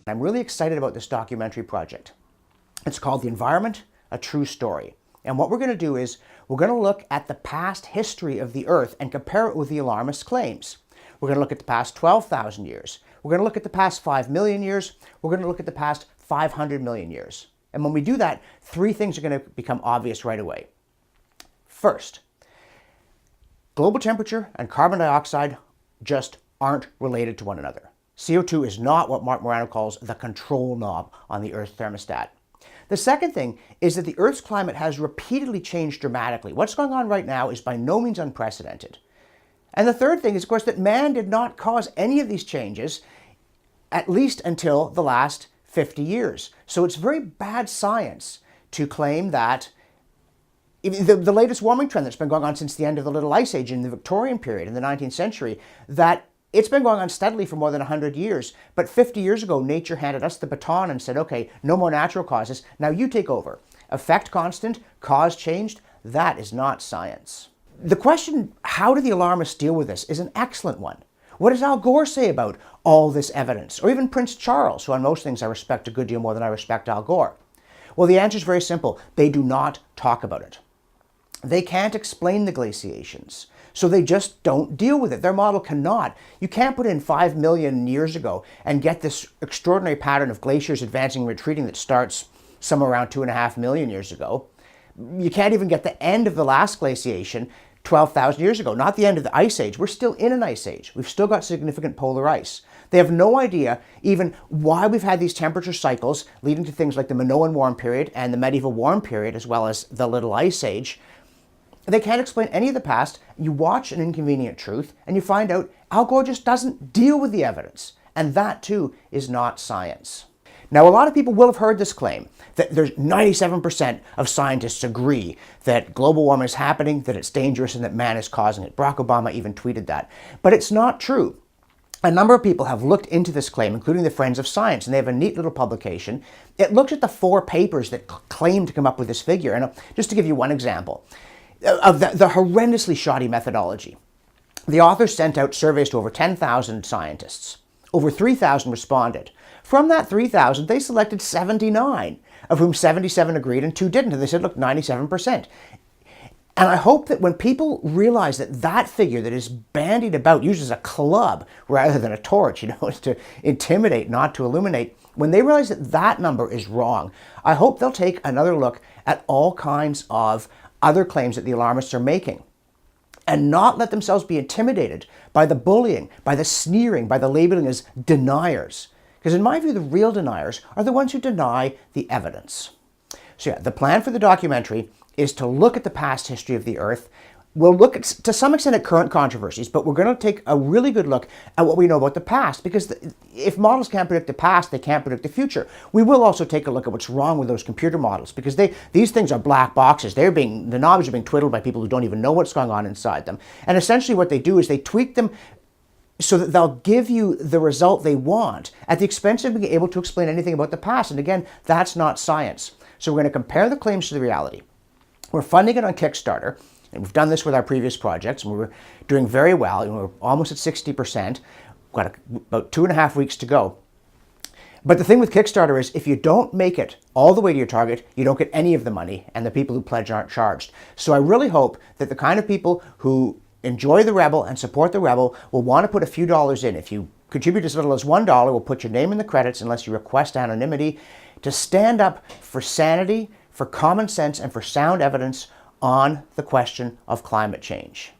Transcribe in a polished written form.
I'm really excited about this documentary project. It's called The Environment, A True Story. And what we're going to do is we're going to look at the past history of the Earth and compare it with the alarmist claims. We're going to look at the past 12,000 years. We're going to look at the past 5 million years. We're going to look at the past 500 million years. And when we do that, three things are going to become obvious right away. First, global temperature and carbon dioxide just aren't related to one another. CO2 is not what Mark Morano calls the control knob on the Earth's thermostat. The second thing is that the Earth's climate has repeatedly changed dramatically. What's going on right now is by no means unprecedented. And the third thing is, of course, that man did not cause any of these changes, at least until the last 50 years. So it's very bad science to claim that the latest warming trend that's been going on since the end of the Little Ice Age in the Victorian period in the 19th century, that it's been going on steadily for more than 100 years. But 50 years ago, nature handed us the baton and said, okay, no more natural causes. Now you take over. Effect constant, cause changed. That is not science. The question, how do the alarmists deal with this, is an excellent one. What does Al Gore say about all this evidence? Or even Prince Charles, who on most things I respect a good deal more than I respect Al Gore. Well, the answer is very simple. They do not talk about it. They can't explain the glaciations, so they just don't deal with it. Their model cannot. You can't put in 5 million years ago and get this extraordinary pattern of glaciers advancing and retreating that starts somewhere around 2.5 million years ago. You can't even get the end of the last glaciation 12,000 years ago, not the end of the ice age. We're still in an ice age. We've still got significant polar ice. They have no idea even why we've had these temperature cycles leading to things like the Minoan warm period and the medieval warm period, as well as the Little Ice Age. They can't explain any of the past. You watch An Inconvenient Truth and you find out Al Gore just doesn't deal with the evidence. And that too is not science. Now, a lot of people will have heard this claim that there's 97% of scientists agree that global warming is happening, that it's dangerous, and that man is causing it. Barack Obama even tweeted that. But it's not true. A number of people have looked into this claim, including the Friends of Science, and they have a neat little publication. It looks at the 4 papers that claim to come up with this figure. And just to give you one example of the horrendously shoddy methodology. The authors sent out surveys to over 10,000 scientists. Over 3,000 responded. From that 3,000, they selected 79, of whom 77 agreed and 2 didn't. And they said, look, 97%. And I hope that when people realize that that figure that is bandied about, used as a club rather than a torch, is to intimidate, not to illuminate, when they realize that that number is wrong, I hope they'll take another look at all kinds of other claims that the alarmists are making and not let themselves be intimidated by the bullying, by the sneering, by the labeling as deniers. Because in my view, the real deniers are the ones who deny the evidence. So yeah, the plan for the documentary is to look at the past history of the Earth. We'll look at, to some extent, at current controversies, but we're going to take a really good look at what we know about the past, because if models can't predict the past, they can't predict the future. We will also take a look at what's wrong with those computer models, because these things are black boxes. The knobs are being twiddled by people who don't even know what's going on inside them. And essentially what they do is they tweak them so that they'll give you the result they want at the expense of being able to explain anything about the past. And again, that's not science. So we're going to compare the claims to the reality. We're funding it on Kickstarter, and we've done this with our previous projects, and we're doing very well. We're almost at 60%. We've got about 2.5 weeks to go. But the thing with Kickstarter is if you don't make it all the way to your target, you don't get any of the money, and the people who pledge aren't charged. So I really hope that the kind of people who enjoy the Rebel and support the Rebel will want to put a few dollars in. If you contribute as little as $1, we'll put your name in the credits unless you request anonymity, to stand up for sanity, for common sense, and for sound evidence on the question of climate change.